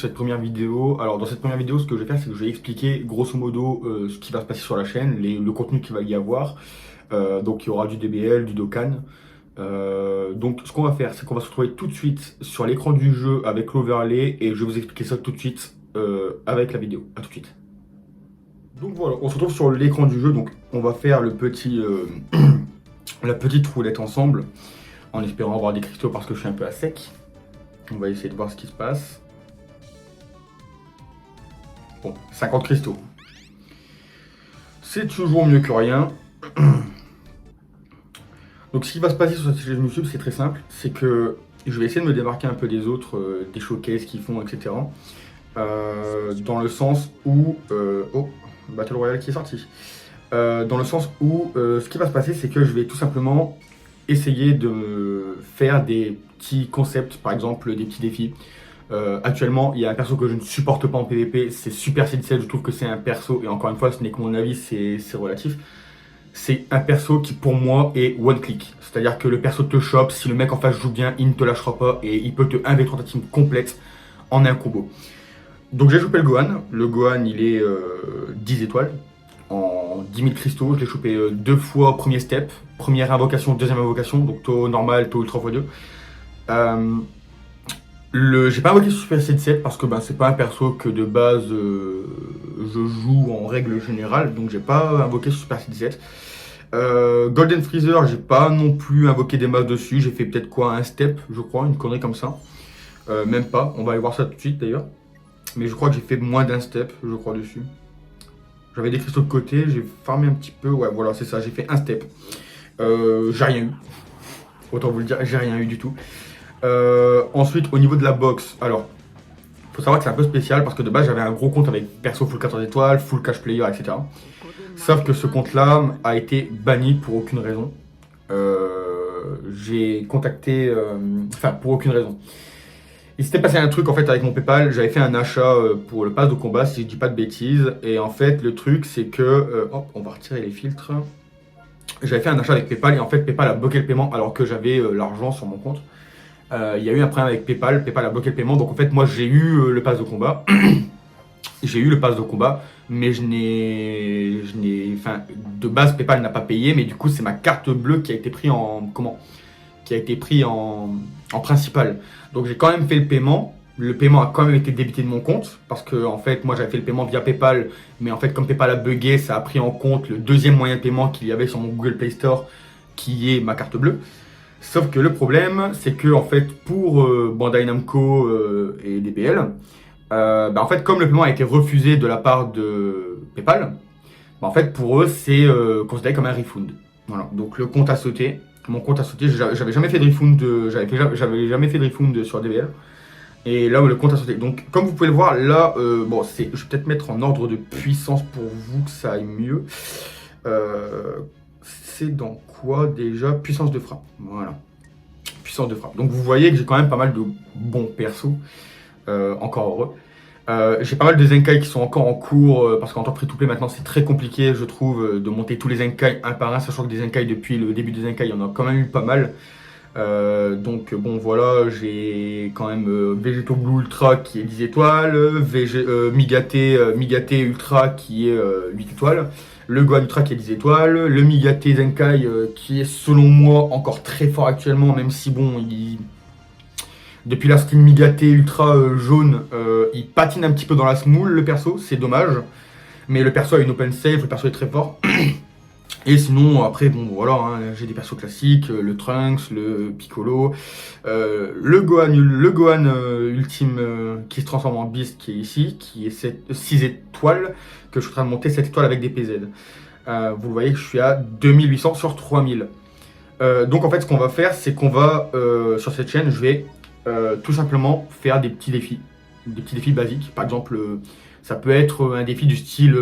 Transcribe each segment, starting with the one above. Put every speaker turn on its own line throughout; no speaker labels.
cette première vidéo. Alors dans cette première vidéo, ce que je vais faire, c'est que je vais expliquer grosso modo ce qui va se passer sur la chaîne, le contenu qu'il va y avoir. Donc il y aura du DBL, du Dokkan. Donc ce qu'on va faire, c'est qu'on va se retrouver tout de suite sur l'écran du jeu avec l'overlay et je vais vous expliquer ça tout de suite avec la vidéo. A tout de suite. Donc voilà, on se retrouve sur l'écran du jeu. Donc on va faire le petit, la petite roulette ensemble en espérant avoir des cristaux parce que je suis un peu à sec. On va essayer de voir ce qui se passe. Bon, 50 cristaux. C'est toujours mieux que rien. Donc ce qui va se passer sur cette chaîne YouTube, c'est très simple. C'est que je vais essayer de me démarquer un peu des autres, des showcases qu'ils font, etc. Dans le sens où... oh, Battle Royale qui est sorti. Dans le sens où ce qui va se passer, c'est que je vais tout simplement essayer de faire des petits concepts, par exemple des petits défis. Actuellement, il y a un perso que je ne supporte pas en PvP, c'est Super Saiyan. Je trouve que c'est un perso, et encore une fois, ce n'est que mon avis, c'est relatif. C'est un perso qui, pour moi, est one click. C'est-à-dire que le perso te chope, si le mec en face joue bien, il ne te lâchera pas, et il peut te 1v3 ta team complète en un combo. Donc j'ai chopé le Gohan. Le Gohan, il est 10 étoiles. En 10 000 cristaux, je l'ai chopé deux fois premier step, première invocation, deuxième invocation, donc taux normal, taux ultra x2. J'ai pas invoqué Super Saiyan 7 parce que c'est pas un perso que de base je joue en règle générale, donc j'ai pas invoqué Super Saiyan 7. Golden Freezer, j'ai pas non plus invoqué des masses dessus, j'ai fait peut-être quoi, un step, je crois, une connerie comme ça. Même pas, on va aller voir ça tout de suite d'ailleurs. Mais je crois que j'ai fait moins d'un step, je crois, dessus. J'avais des cristaux de côté, j'ai farmé un petit peu, ouais voilà c'est ça, j'ai fait un step. J'ai rien eu, autant vous le dire, j'ai rien eu du tout. Ensuite au niveau de la box, alors faut savoir que c'est un peu spécial parce que de base j'avais un gros compte avec perso full 14 étoiles, full cash player, etc. Sauf que ce compte là a été banni pour aucune raison. J'ai contacté, enfin pour aucune raison. Il s'était passé un truc en fait avec mon PayPal, j'avais fait un achat pour le pass de combat si je dis pas de bêtises, et en fait le truc c'est que, hop on va retirer les filtres, j'avais fait un achat avec PayPal et en fait PayPal a bloqué le paiement alors que j'avais l'argent sur mon compte. Il y a eu un problème avec PayPal, PayPal a bloqué le paiement, donc en fait moi j'ai eu le pass de combat, j'ai eu le pass de combat, mais enfin de base PayPal n'a pas payé, mais du coup c'est ma carte bleue qui a été prise en, qui a été pris en principal. Donc j'ai quand même fait le paiement. Le paiement a quand même été débité de mon compte parce que en fait moi j'avais fait le paiement via PayPal, mais en fait comme PayPal a bugué, ça a pris en compte le deuxième moyen de paiement qu'il y avait sur mon Google Play Store qui est ma carte bleue. Sauf que le problème c'est que en fait pour Bandai Namco et DBL, en fait comme le paiement a été refusé de la part de PayPal, en fait pour eux c'est considéré comme un refund. Voilà, donc le compte a sauté. Mon compte a sauté, j'avais jamais fait de refund, j'avais jamais fait de refund sur DBL. Et là, le compte a sauté. Donc, comme vous pouvez le voir, là, bon, je vais peut-être mettre en ordre de puissance pour vous que ça aille mieux. C'est dans quoi déjà? Puissance de frappe. Voilà. Puissance de frappe. Donc, vous voyez que j'ai quand même pas mal de bons persos. Encore heureux. J'ai pas mal de Zenkai qui sont encore en cours parce qu'en tant que free-to-play maintenant c'est très compliqué je trouve de monter tous les Zenkai un par un, sachant que des Zenkai depuis le début des Zenkai il y en a quand même eu pas mal. Donc bon voilà, j'ai quand même Vegeto Blue Ultra qui est 10 étoiles, Migate Ultra qui est 8 étoiles, le Gohan Ultra qui est 10 étoiles, le Migate Zenkai qui est selon moi encore très fort actuellement, même si bon depuis la skin Migate Ultra jaune, il patine un petit peu dans la smoule le perso, c'est dommage. Mais le perso a une open save, le perso est très fort. Et sinon, après, bon voilà, hein, j'ai des persos classiques, le Trunks, le Piccolo, le Gohan ultime qui se transforme en Beast qui est ici, qui est 6 étoiles, que je suis en train de monter 7 étoiles avec des PZ. Vous voyez que je suis à 2800 sur 3000. Donc en fait, ce qu'on va faire, c'est qu'on va, sur cette chaîne, je vais tout simplement faire des petits défis basiques. Par exemple, ça peut être un défi du style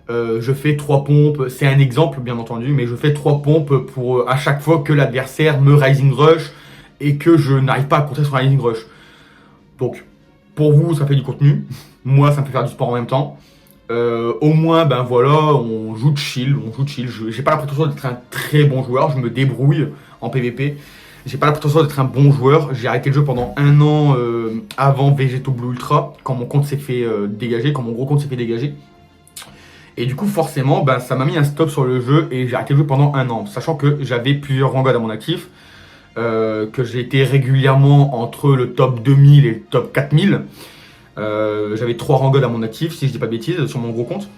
je fais 3 pompes, c'est un exemple bien entendu, mais je fais 3 pompes pour à chaque fois que l'adversaire me Rising Rush et que je n'arrive pas à contrer son Rising Rush. Donc pour vous ça fait du contenu, moi ça me fait faire du sport en même temps. Au moins voilà, on joue de chill, j'ai pas la prétention d'être un très bon joueur, je me débrouille en PvP. j'ai pas la prétention d'être un bon joueur. J'ai arrêté le jeu pendant 1 an avant Vegeto Blue Ultra, quand mon compte s'est fait dégager, quand mon gros compte s'est fait dégager. Et du coup, forcément, ben, ça m'a mis un stop sur le jeu et j'ai arrêté le jeu pendant 1 an, sachant que j'avais plusieurs rangs à mon actif, que j'ai été régulièrement entre le top 2000 et le top 4000. J'avais 3 rangs à mon actif, si je dis pas de bêtises, sur mon gros compte.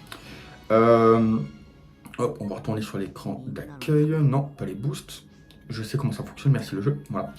Hop, on va retourner sur l'écran d'accueil. Non, pas les boosts. Je sais comment ça fonctionne, merci le jeu. Voilà.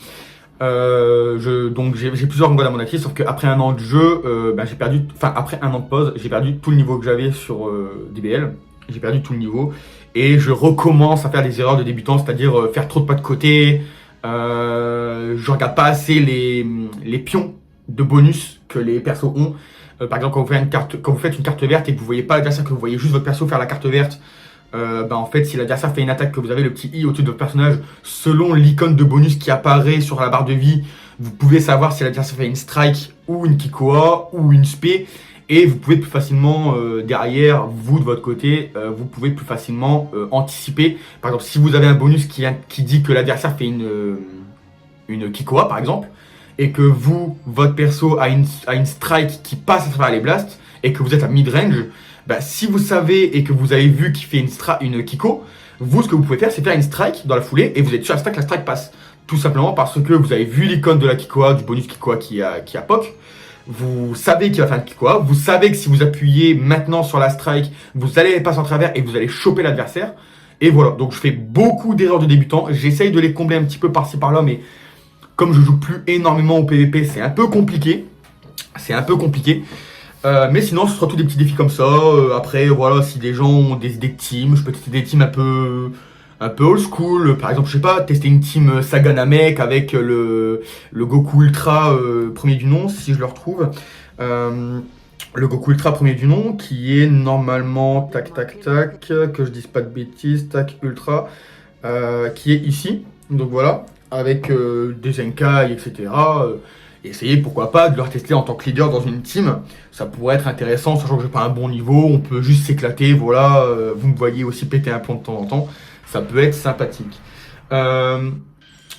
Donc j'ai plusieurs rangs à mon actif, sauf qu'après 1 an de jeu, ben, j'ai perdu. Enfin, après 1 an de pause, j'ai perdu tout le niveau que j'avais sur DBL. J'ai perdu tout le niveau. Et je recommence à faire des erreurs de débutant, c'est-à-dire faire trop de pas de côté. Je regarde pas assez les pions de bonus que les persos ont. Par exemple, quand vous faites une carte verte et que vous voyez pas l'adversaire, que vous voyez juste votre perso faire la carte verte, en fait, si l'adversaire fait une attaque, que vous avez le petit i au-dessus de votre personnage, selon l'icône de bonus qui apparaît sur la barre de vie, vous pouvez savoir si l'adversaire fait une strike ou une Kikoa ou une spé. Et vous pouvez plus facilement, derrière, vous de votre côté, vous pouvez plus facilement anticiper. Par exemple, si vous avez un bonus qui dit que l'adversaire fait une Kikoa, par exemple, et que vous, votre perso a une strike qui passe à travers les blasts, et que vous êtes à mid-range, bah, si vous savez et que vous avez vu qu'il fait une Kiko, vous, ce que vous pouvez faire, c'est faire une strike dans la foulée, et vous êtes sûr à que la strike passe. Tout simplement parce que vous avez vu l'icône de la Kikoa, du bonus Kikoa qui a POC, vous savez qu'il va faire une Kikoa, vous savez que si vous appuyez maintenant sur la strike, vous allez passer en travers et vous allez choper l'adversaire. Et voilà, donc je fais beaucoup d'erreurs de débutant, j'essaye de les combler un petit peu par-ci par-là, mais comme je joue plus énormément au PVP, c'est un peu compliqué. C'est un peu compliqué. Mais sinon, ce sera tous des petits défis comme ça. Après, voilà, si des gens ont des teams, je peux tester des teams un peu old school. Par exemple, je sais pas, tester une team Saga Namek avec le Goku Ultra premier du nom, si je le retrouve. Le Goku Ultra premier du nom, qui est normalement, tac, que je dise pas de bêtises, tac, Ultra, qui est ici. Donc voilà, avec des Zenkai, etc. Essayer, pourquoi pas, de leur tester en tant que leader dans une team. Ça pourrait être intéressant, sachant que j'ai pas un bon niveau, on peut juste s'éclater, voilà. Vous me voyez aussi péter un plomb de temps en temps. Ça peut être sympathique.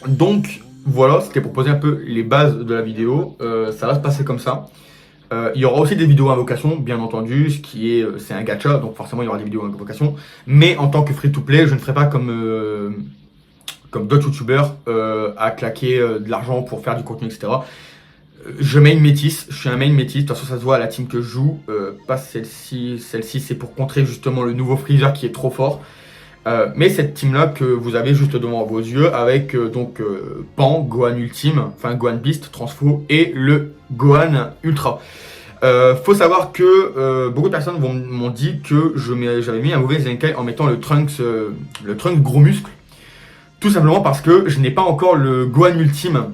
Donc, voilà, c'était pour poser un peu les bases de la vidéo. Ça va se passer comme ça. Il y aura aussi des vidéos invocation, bien entendu, c'est un gacha, donc forcément il y aura des vidéos invocation. Mais en tant que free-to-play, je ne ferai pas comme d'autres youtubeurs à claquer de l'argent pour faire du contenu, etc. Je main métis, je suis un main métis, de toute façon ça se voit à la team que je joue, pas celle-ci, c'est pour contrer justement le nouveau Freezer qui est trop fort. Mais cette team là que vous avez juste devant vos yeux avec Pan, Gohan Ultime, enfin Gohan Beast, Transfo et le Gohan Ultra. Faut savoir que beaucoup de personnes m'ont dit que j'avais mis un mauvais Zenkai en mettant le Trunks gros muscle. Tout simplement parce que je n'ai pas encore le Gohan Ultime.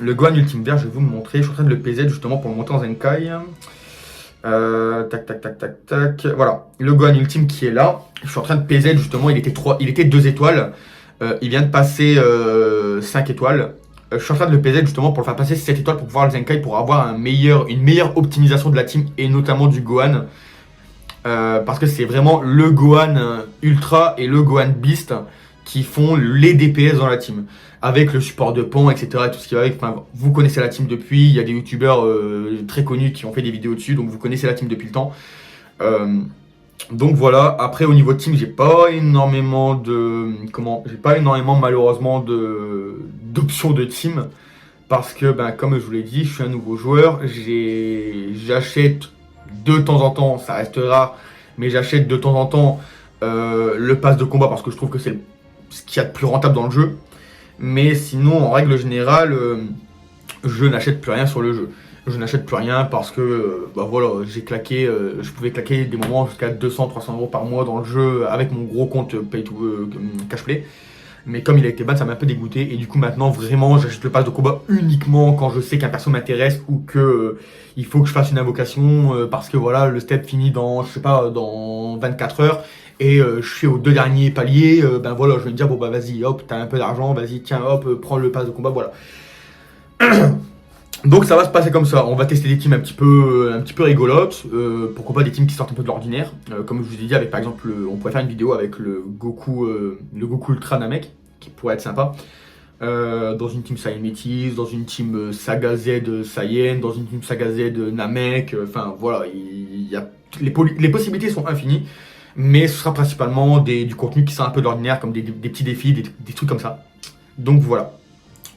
Le Gohan Ultime vert, je vais vous le montrer. Je suis en train de le PZ justement pour le monter en Zenkai. Tac. Voilà, le Gohan Ultime qui est là. Je suis en train de PZ justement, il était 2 étoiles. Il vient de passer 5 étoiles. Je suis en train de le PZ justement pour le faire passer 7 étoiles pour pouvoir le Zenkai, pour avoir une meilleure optimisation de la team et notamment du Gohan. Parce que c'est vraiment le Gohan Ultra et le Gohan Beast qui font les DPS dans la team, avec le support de Pan, etc. et tout ce qui va avec. Enfin, vous connaissez la team depuis, il y a des youtubeurs très connus qui ont fait des vidéos dessus, donc vous connaissez la team depuis le temps. Donc voilà, après au niveau de team, j'ai pas énormément malheureusement d'options de team, parce que comme je vous l'ai dit, je suis un nouveau joueur, j'achète de temps en temps, ça reste rare, mais j'achète de temps en temps le pass de combat parce que je trouve que c'est ce qu'il y a de plus rentable dans le jeu. Mais sinon, en règle générale, je n'achète plus rien sur le jeu. Je n'achète plus rien parce que voilà, je pouvais claquer des moments jusqu'à 200-300 € par mois dans le jeu avec mon gros compte Pay to Cash Play. Mais comme il a été ban, ça m'a un peu dégoûté. Et du coup, maintenant, vraiment, j'achète le pass de combat uniquement quand je sais qu'un perso m'intéresse ou que il faut que je fasse une invocation parce que voilà, le step finit dans, je sais pas, dans 24 heures. Et je suis aux 2 derniers paliers, voilà, je vais me dire, vas-y, hop, t'as un peu d'argent, vas-y, tiens, hop, prends le pass de combat, voilà. Donc ça va se passer comme ça, on va tester des teams un petit peu rigolotes, pourquoi pas des teams qui sortent un peu de l'ordinaire, comme je vous ai dit, avec par exemple, on pourrait faire une vidéo avec le Goku Ultra Namek, qui pourrait être sympa. dans une team Saiyan Métis, dans une team Saga Z Saiyan, dans une team Saga Z Namek, enfin voilà, il y a, les possibilités sont infinies, mais ce sera principalement du contenu qui sera un peu de l'ordinaire, comme des petits défis, des trucs comme ça. Donc voilà.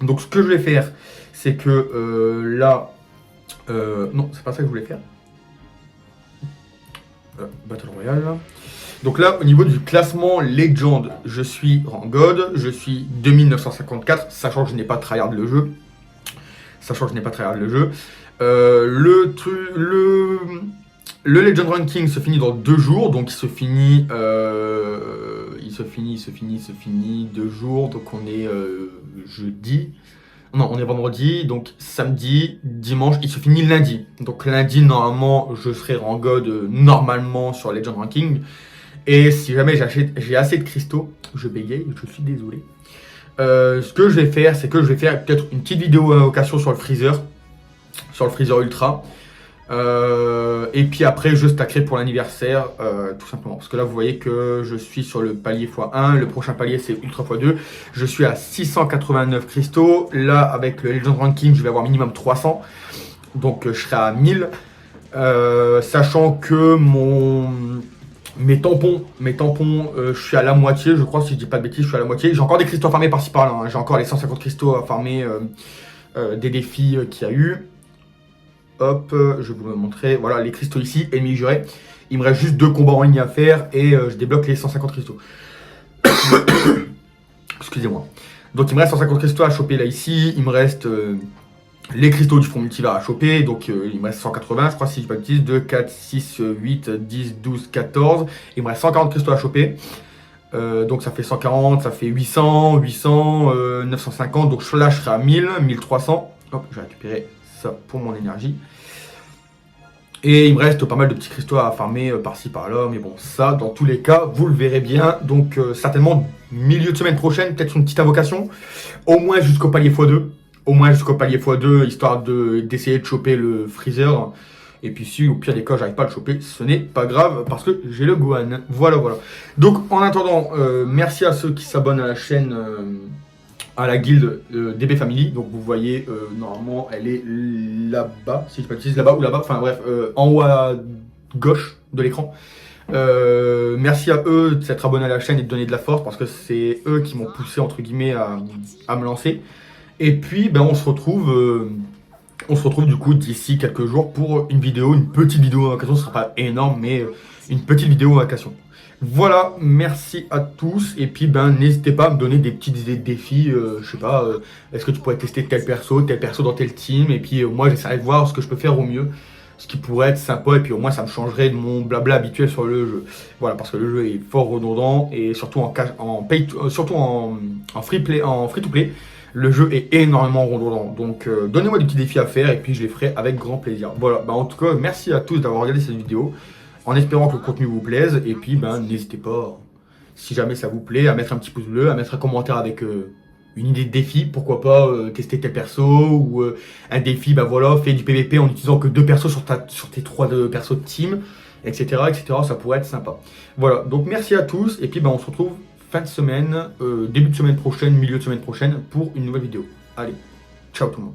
Donc ce que je vais faire, c'est que là... non, c'est pas ça que je voulais faire. Battle Royale. Donc là, au niveau du classement Legend, je suis rang God, je suis 2954, sachant que je n'ai pas tryhard le jeu. Le Legend Ranking se finit dans 2 jours, donc il se finit 2 jours, donc on est jeudi. Non, on est vendredi, donc samedi, dimanche, il se finit lundi. Donc lundi, normalement, je serai rang God normalement sur Legend Ranking. Et si jamais j'ai assez de cristaux, je bégaye, je suis désolé. Ce que je vais faire, c'est que je vais faire peut-être une petite vidéo invocation sur le freezer ultra. Et puis après, je stackerai pour l'anniversaire, tout simplement. Parce que là, vous voyez que je suis sur le palier x1. Le prochain palier, c'est Ultra x2. Je suis à 689 cristaux. Là, avec le Legend Ranking, je vais avoir minimum 300. Donc, je serai à 1000. Sachant que mes tampons, je suis à la moitié, je crois, si je dis pas de bêtises, je suis à la moitié. J'ai encore des cristaux à farmer par-ci par-là. Hein. J'ai encore les 150 cristaux à farmer des défis qu'il y a eu. Hop, je vais vous le montrer. Voilà, les cristaux ici, ennemis jurés. Il me reste juste 2 combats en ligne à faire et je débloque les 150 cristaux. Excusez-moi. Donc il me reste 150 cristaux à choper là ici. Il me reste les cristaux du front multivers à choper. Donc il me reste 180, je crois, si je dis pas de bêtises. 2, 4, 6, 8, 10, 12, 14. Il me reste 140 cristaux à choper. Donc ça fait 140, ça fait 800, 950. Donc là, je serai à 1000, 1300. Hop, je vais récupérer ça pour mon énergie. Et il me reste pas mal de petits cristaux à farmer par-ci par-là, mais bon, ça, dans tous les cas, vous le verrez bien. Donc, certainement, milieu de semaine prochaine, peut-être une petite invocation, au moins jusqu'au palier x2. Histoire d'essayer de choper le freezer. Et puis, si au pire des cas, j'arrive pas à le choper, ce n'est pas grave, parce que j'ai le Gohan. Voilà. Donc, en attendant, merci à ceux qui s'abonnent à la chaîne... à la guilde DB Family. Donc vous voyez, normalement elle est là-bas, si je ne dis pas de bêtises, là-bas ou là-bas, enfin bref, en haut à gauche de l'écran. Merci à eux de s'être abonnés à la chaîne et de donner de la force, parce que c'est eux qui m'ont poussé entre guillemets à me lancer. Et puis ben, on se retrouve du coup d'ici quelques jours pour une petite vidéo invocation. Ce sera pas énorme, mais une petite vidéo invocation. Voilà, merci à tous. Et puis, ben, n'hésitez pas à me donner des petites idées de défis. Je sais pas, est-ce que tu pourrais tester tel perso dans tel team. Et puis, moi, j'essaierai de voir ce que je peux faire au mieux. Ce qui pourrait être sympa. Et puis, au moins, ça me changerait de mon blabla habituel sur le jeu. Voilà, parce que le jeu est fort redondant. Et surtout en free-to-play, le jeu est énormément redondant. Donc, donnez-moi des petits défis à faire. Et puis, je les ferai avec grand plaisir. Voilà, ben, en tout cas, merci à tous d'avoir regardé cette vidéo. En espérant que le contenu vous plaise, et puis ben, n'hésitez pas, si jamais ça vous plaît, à mettre un petit pouce bleu, à mettre un commentaire avec une idée de défi, pourquoi pas tester tel perso, ou un défi, ben voilà, fait du PVP en utilisant que 2 persos sur tes 3 persos de team, etc., ça pourrait être sympa. Voilà, donc merci à tous, et puis ben, on se retrouve fin de semaine, début de semaine prochaine, milieu de semaine prochaine, pour une nouvelle vidéo. Allez, ciao tout le monde.